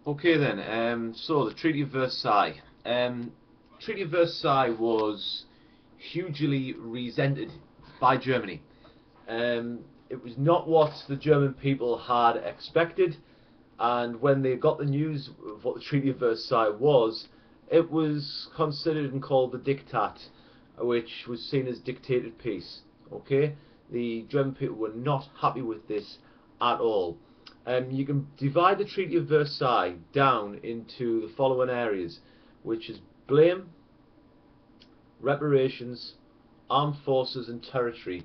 Okay then, so the Treaty of Versailles. Treaty of Versailles was hugely resented by Germany. It was not what the German people had expected, and when they got the news of what the Treaty of Versailles was, it was considered and called the Diktat, which was seen as dictated peace. Okay, the German people were not happy with this at all. You can divide the Treaty of Versailles down into the following areas, which is blame, reparations, armed forces and territory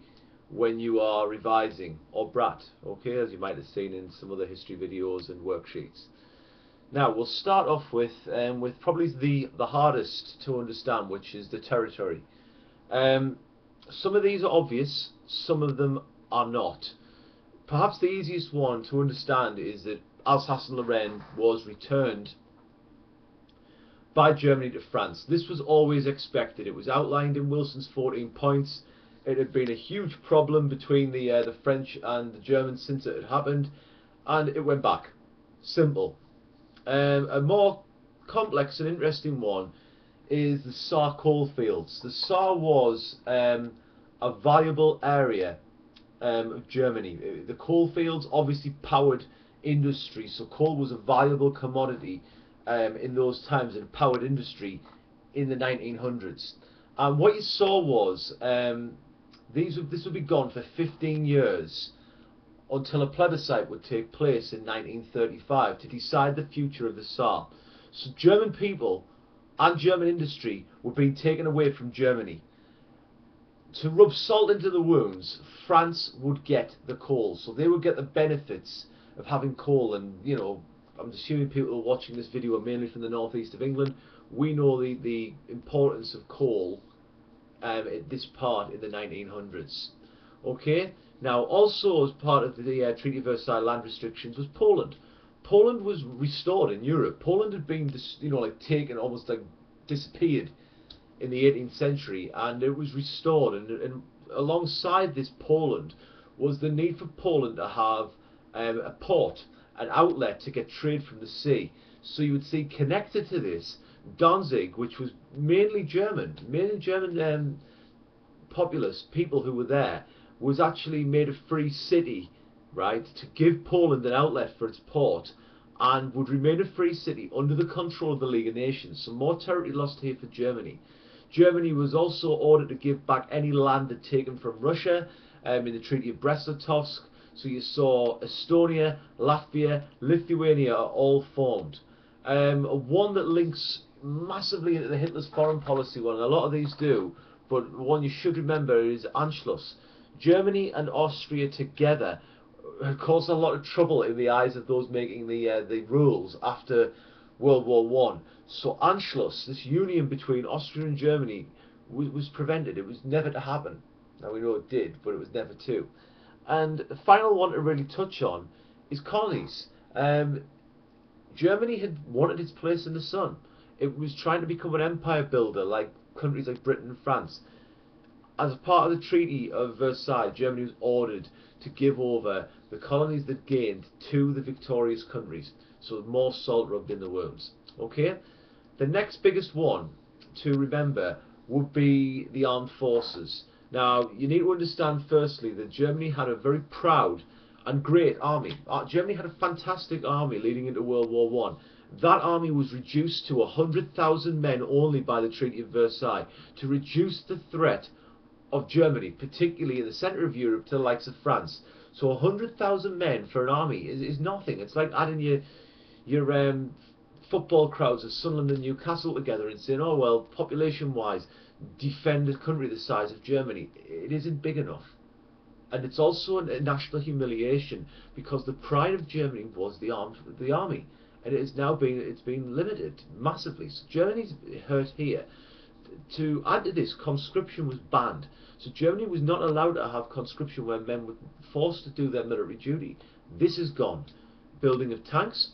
when you are revising, or brat, okay, as you might have seen in some other history videos and worksheets. Now we'll start off with probably the hardest to understand, which is the territory. Some of these are obvious, some of them are not. Perhaps the easiest one to understand is that Alsace-Lorraine was returned by Germany to France. This was always expected. It was outlined in Wilson's 14 points. It had been a huge problem between the French and the Germans since it had happened, and it went back. Simple. A more complex and interesting one is the Saar coalfields. The Saar was a valuable area of Germany. The coalfields obviously powered industry, so coal was a valuable commodity in those times, and powered industry in the 1900s. And what you saw was this would be gone for 15 years until a plebiscite would take place in 1935 to decide the future of the Saar. So German people and German industry were being taken away from Germany. To rub salt into the wounds, France would get the coal, so they would get the benefits of having coal. And you know, I'm assuming people who are watching this video are mainly from the northeast of England. We know the importance of coal at this part in the 1900s. Okay, now also as part of the Treaty of Versailles land restrictions was Poland. Poland was restored in Europe. Poland had been, like taken, almost like disappeared in the 18th century, and it was restored. And alongside this Poland was the need for Poland to have a port, an outlet to get trade from the sea. So you would see connected to this Danzig, which was mainly German populace, people who were there, was actually made a free city, right, to give Poland an outlet for its port, and would remain a free city under the control of the League of Nations. So more territory lost here for Germany. Germany was also ordered to give back any land it taken from Russia in the Treaty of Brest-Litovsk. So you saw Estonia, Latvia, Lithuania are all formed. One that links massively into the Hitler's foreign policy one, and a lot of these do, but one you should remember is Anschluss. Germany and Austria together caused a lot of trouble in the eyes of those making the rules after World War One. So Anschluss, this union between Austria and Germany, was prevented. It was never to happen. Now we know it did, but it was never to. And the final one to really touch on is colonies. Germany had wanted its place in the sun. It was trying to become an empire builder like countries like Britain and France. As part of the Treaty of Versailles, Germany was ordered to give over the colonies that gained to the victorious countries. So more salt rubbed in the wounds. Okay? The next biggest one to remember would be the armed forces. Now, you need to understand firstly that Germany had a very proud and great army. Germany had a fantastic army leading into World War One. That army was reduced to 100,000 men only by the Treaty of Versailles to reduce the threat of Germany, particularly in the centre of Europe, to the likes of France. So 100,000 men for an army is nothing. It's like adding your football crowds of Sunderland and Newcastle together and saying, oh well, population-wise, defend a country the size of Germany. It isn't big enough. And it's also a national humiliation, because the pride of Germany was the army, and it's been limited massively. So Germany's hurt here. To add to this, conscription was banned. So Germany was not allowed to have conscription where men were forced to do their military duty. This is gone. Building of tanks,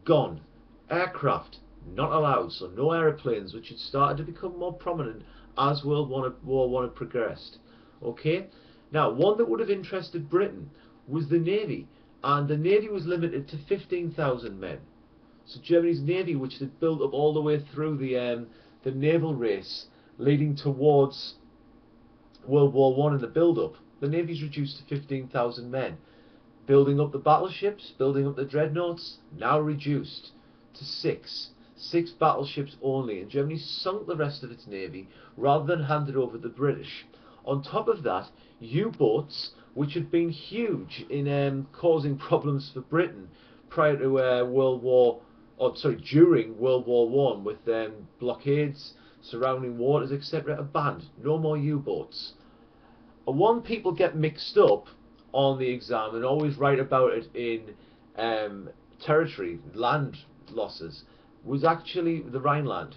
gone. Aircraft, not allowed. So no aeroplanes, which had started to become more prominent as World War I had progressed. Okay? Now, one that would have interested Britain was the Navy. And the Navy was limited to 15,000 men. So Germany's navy, which had built up all the way through the naval race leading towards World War One and the build-up, the navy's reduced to 15,000 men. Building up the battleships, building up the dreadnoughts, now reduced to six battleships only, and Germany sunk the rest of its navy rather than hand it over to the British. On top of that, U-boats, which had been huge in causing problems for Britain prior to during World War One, with blockades surrounding waters, etc., are banned. No more U-boats. One, people get mixed up on the exam and always write about it in territory, land losses, was actually the Rhineland.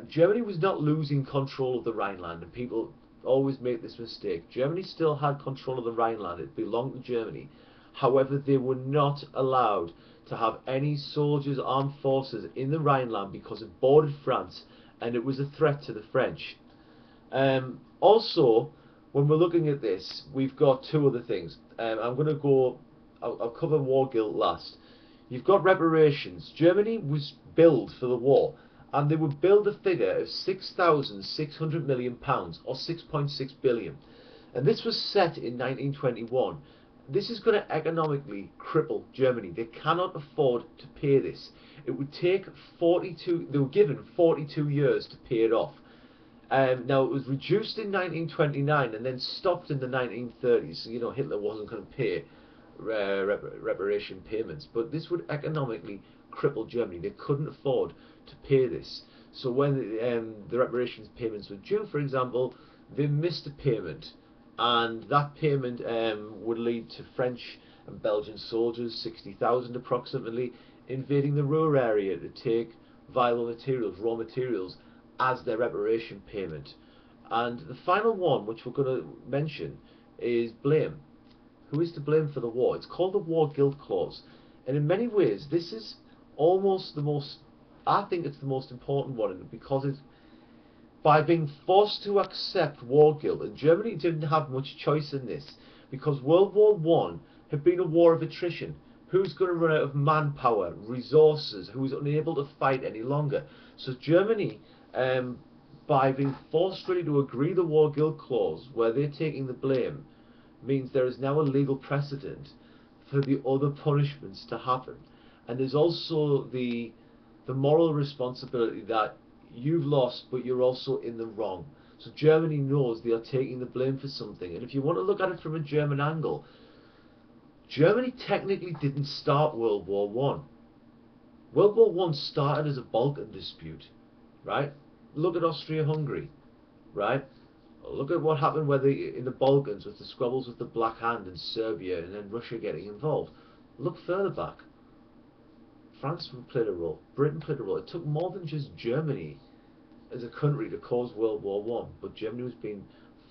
Germany was not losing control of the Rhineland, and people always make this mistake. Germany still had control of the Rhineland. It belonged to Germany. However, they were not allowed to have any soldiers, armed forces in the Rhineland because it bordered France and it was a threat to the French. Also, when we're looking at this, we've got two other things. I'll cover war guilt last. You've got reparations. Germany was billed for the war, and they would build a figure of £6,600 million, or 6.6 billion. And this was set in 1921. This is going to economically cripple Germany. They cannot afford to pay this. It would take they were given 42 years to pay it off. Now, it was reduced in 1929 and then stopped in the 1930s. So, Hitler wasn't going to pay reparation payments. But this would economically cripple Germany. They couldn't afford to pay this. So when the reparations payments were due, for example, they missed a payment. And that payment would lead to French and Belgian soldiers, 60,000 approximately, invading the Ruhr area to take vital materials, raw materials, as their reparation payment. And the final one, which we're going to mention, is blame. Who is to blame for the war? It's called the War Guilt Clause. And in many ways, this is almost I think it's the most important one, because it's by being forced to accept war guilt, and Germany didn't have much choice in this, because World War One had been a war of attrition. Who's going to run out of manpower, resources, who's unable to fight any longer? So Germany, by being forced really to agree the War Guilt Clause, where they're taking the blame, means there is now a legal precedent for the other punishments to happen. And there's also the moral responsibility that you've lost, but you're also in the wrong. So Germany knows they are taking the blame for something. And if you want to look at it from a German angle, Germany technically didn't start World War One. World War One started as a Balkan dispute, right? Look at Austria-Hungary, right? Look at what happened in the Balkans with the squabbles with the Black Hand in Serbia, and then Russia getting involved. Look further back. France played a role. Britain played a role. It took more than just Germany as a country to cause World War One, but Germany was being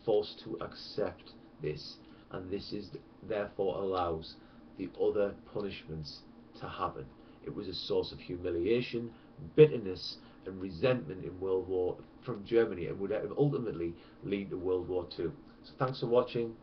forced to accept this, and this is therefore allows the other punishments to happen. It was a source of humiliation, bitterness, and resentment in World War from Germany, and would ultimately lead to World War Two. So thanks for watching.